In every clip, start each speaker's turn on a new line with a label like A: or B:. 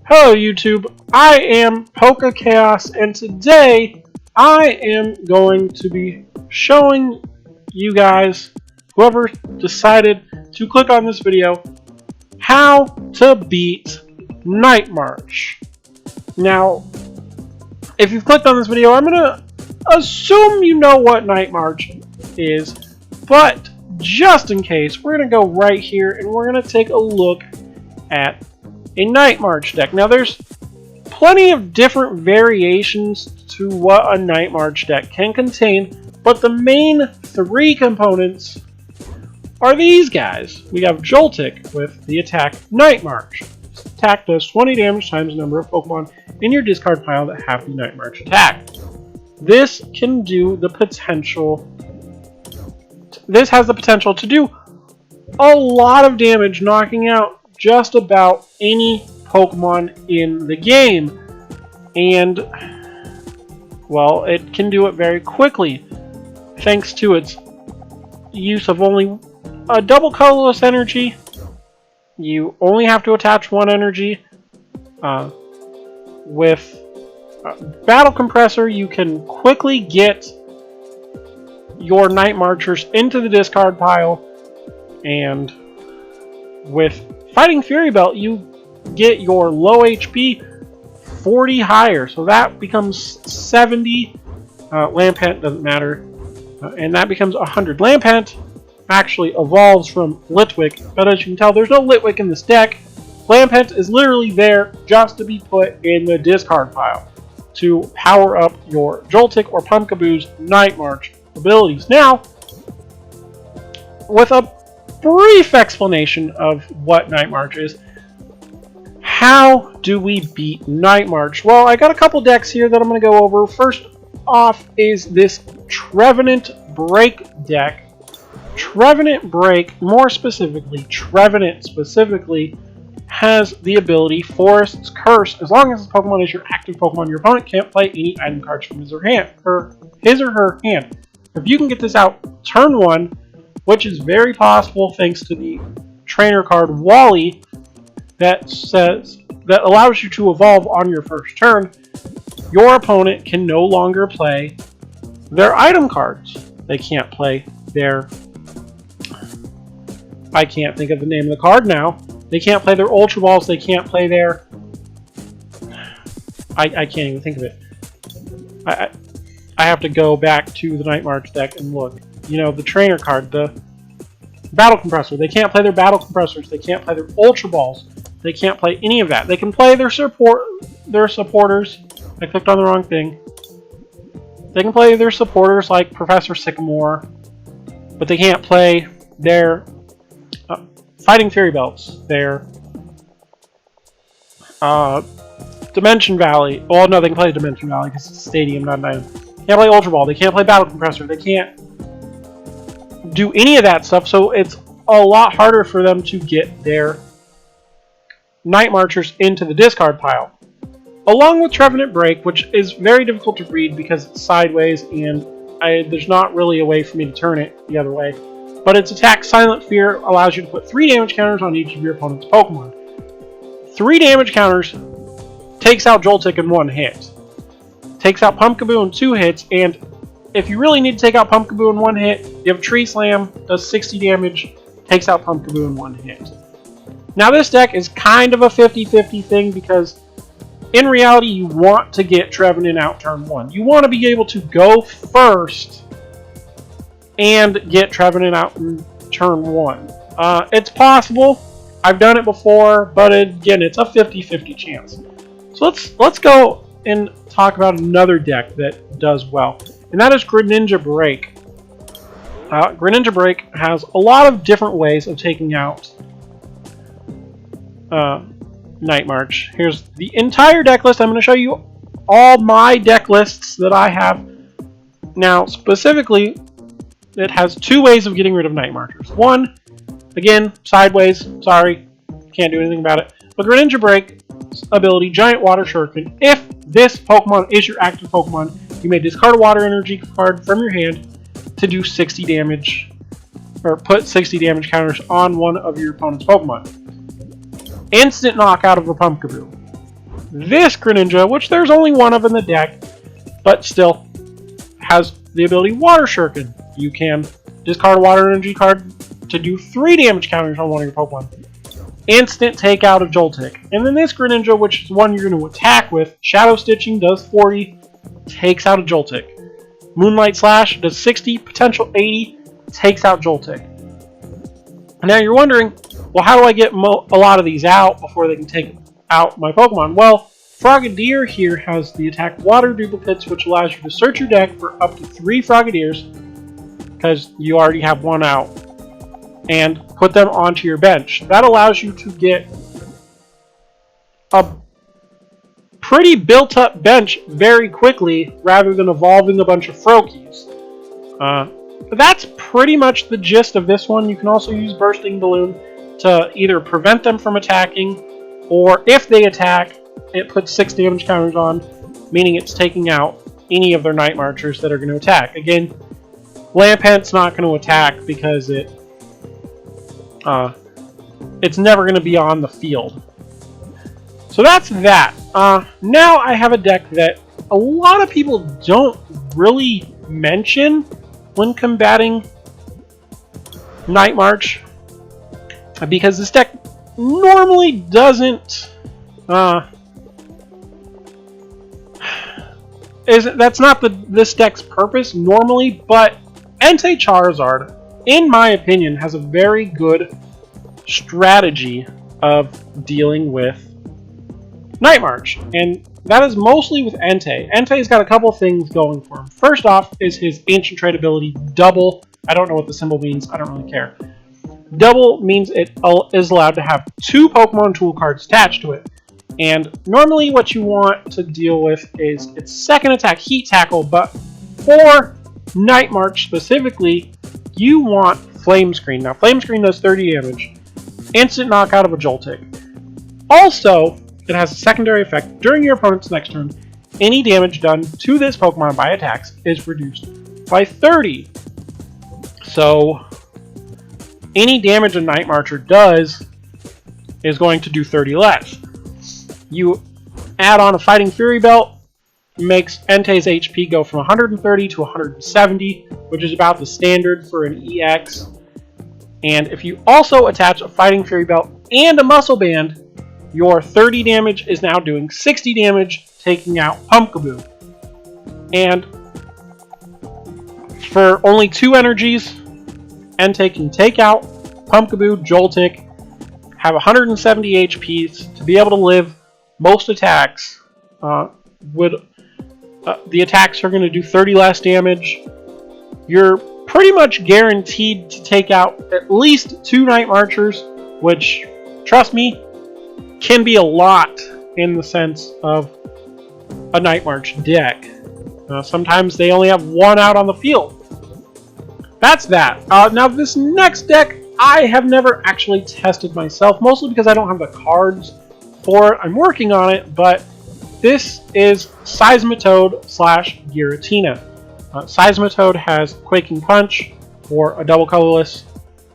A: Hello YouTube, I am PokéKaos, and today I am going to be showing you guys, whoever decided to click on this video, how to beat Night March. Now, if you've clicked on this video, I'm going to assume you know what Night March is, but just in case, we're going to go right here and we're going to take a look at a Night March deck. Now there's plenty of different variations to what a Night March deck can contain, but the main three components are these guys. We have Joltik with the attack Night March. This attack does 20 damage times the number of Pokemon in your discard pile that have the Night March attack. This can do the potential. This has the potential to do a lot of damage, knocking out just about any Pokemon in the game, and well, it can do it very quickly thanks to its use of only a double colorless energy. You only have to attach one energy. With Battle Compressor, you can quickly get your Night Marchers into the discard pile, and with Fighting Fury Belt, you get your low HP 40 higher, so that becomes 70. Lampent doesn't matter, and that becomes 100. Lampent actually evolves from Litwick, but as you can tell, there's no Litwick in this deck. Lampent is literally there just to be put in the discard pile to power up your Joltik or Pumpkaboo's Night March abilities. Now, with a brief explanation of what Night March is, how do we beat Night March? Well, I got a couple decks here that I'm going to go over. First off is this Trevenant Break deck. Trevenant Break, more specifically, Trevenant specifically, has the ability Forest's Curse. As long as this Pokemon is your active Pokemon, your opponent can't play any item cards from his or her hand. If you can get this out turn 1, which is very possible thanks to the trainer card Wally that allows you to evolve on your first turn, your opponent can no longer play their item cards. They can't play their... I can't think of the name of the card now. They can't play their Ultra Balls. They can't play their... I can't even think of it. I have to go back to the Night March deck and look. You know, the trainer card, the Battle Compressor. They can't play their Battle Compressors. They can't play their Ultra Balls. They can't play any of that. They can play their supporters. I clicked on the wrong thing. They can play their supporters like Professor Sycamore, but they can't play their Fighting Fury Belts. Their Dimension Valley. Well, no, they can play Dimension Valley because it's a stadium, not an item. They can't play Ultra Ball. They can't play Battle Compressor. They can't do any of that stuff, so it's a lot harder for them to get their Night Marchers into the discard pile. Along with Trevenant Break, which is very difficult to read because it's sideways and there's not really a way for me to turn it the other way, but its attack Silent Fear allows you to put 3 damage counters on each of your opponent's Pokemon. 3 damage counters takes out Joltik in 1 hit. Takes out Pumpkaboo in 2 hits, and if you really need to take out Pumpkaboo in 1 hit, you have Tree Slam, does 60 damage, takes out Pumpkaboo in 1 hit. Now this deck is kind of a 50-50 thing because in reality you want to get Trevenant out turn 1. You want to be able to go first and get Trevenant out in turn 1. It's possible. I've done it before, but again, it's a 50-50 chance. So let's go and talk about another deck that does well, and that is Greninja Break. Greninja Break has a lot of different ways of taking out Night March. Here's the entire deck list. I'm going to show you all my deck lists that I have. Now, specifically, it has 2 ways of getting rid of Night Marchers. One, again, sideways. Sorry, can't do anything about it. With Greninja Break ability, Giant Water Shuriken. If this Pokemon is your active Pokemon, you may discard a Water Energy card from your hand to do 60 damage, or put 60 damage counters on one of your opponent's Pokemon. Instant knockout of a Pumpkaboo. this Greninja, which there's only one of in the deck, but still has the ability Water Shuriken. You can discard a Water Energy card to do 3 damage counters on one of your Pokemon. Instant takeout of Joltik. And then this Greninja, which is one you're going to attack with, Shadow Stitching does 40, takes out a Joltik. Moonlight Slash does 60, potential 80, takes out Joltik. Now you're wondering, well, how do I get a lot of these out before they can take out my Pokemon? Well, Frogadier here has the attack Water Duplicates, which allows you to search your deck for up to 3 Frogadiers, because you already have one out, and put them onto your bench. That allows you to get a pretty built-up bench very quickly, rather than evolving a bunch of Froakies. But that's pretty much the gist of this one. You can also use Bursting Balloon to either prevent them from attacking, or if they attack, it puts 6 damage counters on, meaning it's taking out any of their Night Marchers that are going to attack. Again, Lampent's not going to attack because it's never going to be on the field. So that's that. Now I have a deck that a lot of people don't really mention when combating Night March, because this deck normally doesn't that's not this deck's purpose normally, but Ante Charizard, in my opinion, has a very good strategy of dealing with Night March, and that is mostly with Entei. Entei's got a couple things going for him. First off is his Ancient Trait ability, Double. I don't know what the symbol means, I don't really care. Double means it is allowed to have 2 Pokemon tool cards attached to it. And normally what you want to deal with is its second attack, Heat Tackle, but for Night March specifically, you want Flame Screen. Now, Flame Screen does 30 damage. Instant knockout of a Joltik. Also, it has a secondary effect. During your opponent's next turn, any damage done to this Pokemon by attacks is reduced by 30. So, any damage a Night Marcher does is going to do 30 less. You add on a Fighting Fury Belt, makes Entei's HP go from 130 to 170, which is about the standard for an EX. And if you also attach a Fighting Fury Belt and a Muscle Band, your 30 damage is now doing 60 damage, taking out Pumpkaboo. And for only 2 energies, Entei can take out Pumpkaboo, Joltik, have 170 HP to be able to live most attacks. The attacks are going to do 30 less damage. You're pretty much guaranteed to take out at least 2 Night Marchers, which, trust me, can be a lot in the sense of a Night March deck. Sometimes they only have 1 out on the field. That's that. Now this next deck I have never actually tested myself, mostly because I don't have the cards for it. I'm working on it, but this is Seismitoad / Giratina. Seismitoad has Quaking Punch for a double colorless,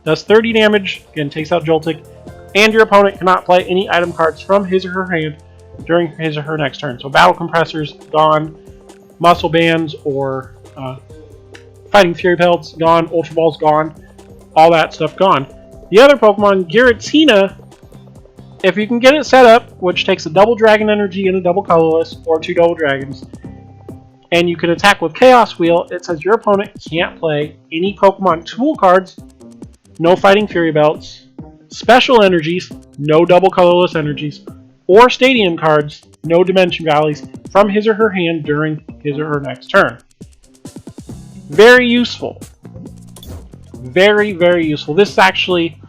A: does 30 damage, again takes out Joltik, and your opponent cannot play any item cards from his or her hand during his or her next turn. So Battle Compressors, gone. Muscle Bands or Fighting Fury Pelts, gone. Ultra Balls, gone. All that stuff, gone. The other Pokemon, Giratina, if you can get it set up, which takes a double Dragon Energy and a double colorless, or 2 double dragons, and you can attack with Chaos Wheel, it says your opponent can't play any Pokemon tool cards, no Fighting Fury Belts, special energies, no double colorless energies, or stadium cards, no Dimension Valleys, from his or her hand during his or her next turn. Very useful. Very, very useful. This actually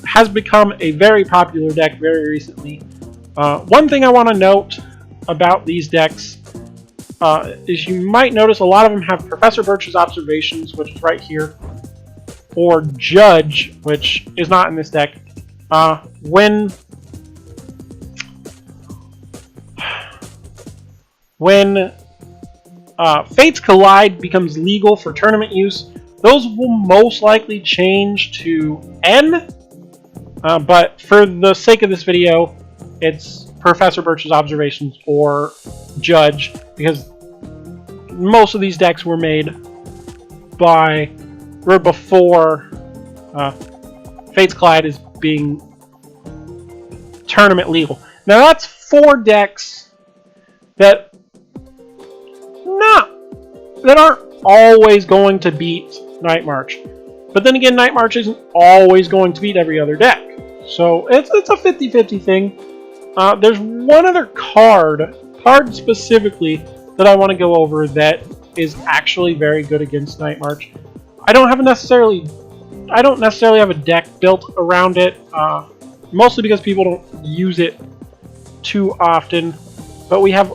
A: has become a very popular deck very recently. One thing I want to note about these decks is you might notice a lot of them have Professor Birch's Observations, which is right here, or Judge, which is not in this deck. When Fates Collide becomes legal for tournament use, those will most likely change to N, but for the sake of this video, it's Professor Birch's observations or judge, because most of these decks were made before Fates Collide is being tournament legal. Now that's 4 decks that aren't always going to beat Night March. But then again, Night March isn't always going to beat every other deck. So it's a 50-50 thing. There's one other card specifically, that I want to go over that is actually very good against Night March. I don't necessarily have a deck built around it, mostly because people don't use it too often. But we have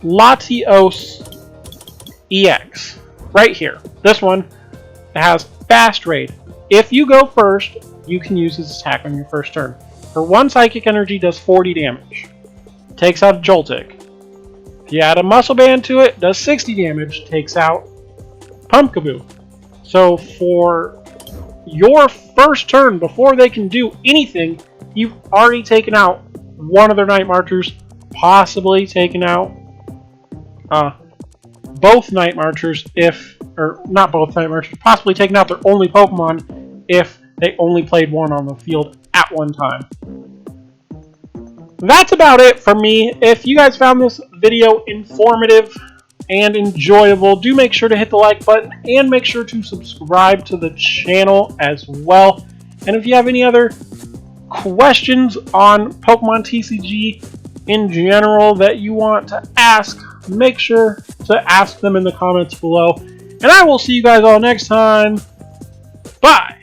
A: Latios EX right here. This one has Fast Raid. If you go first, you can use his attack on your first turn. For 1 Psychic Energy, does 40 damage. Takes out Joltik. If you add a Muscle Band to it, does 60 damage. Takes out Pumpkaboo. So for your first turn, before they can do anything, you've already taken out one of their Night Marchers, possibly taken out both Night Marchers, not both Night Marchers, possibly taken out their only Pokemon if they only played one on the field at one time. That's about it for me. If you guys found this video informative and enjoyable, do make sure to hit the like button and make sure to subscribe to the channel as well. And if you have any other questions on Pokemon TCG in general that you want to ask, make sure to ask them in the comments below. And I will see you guys all next time. Bye!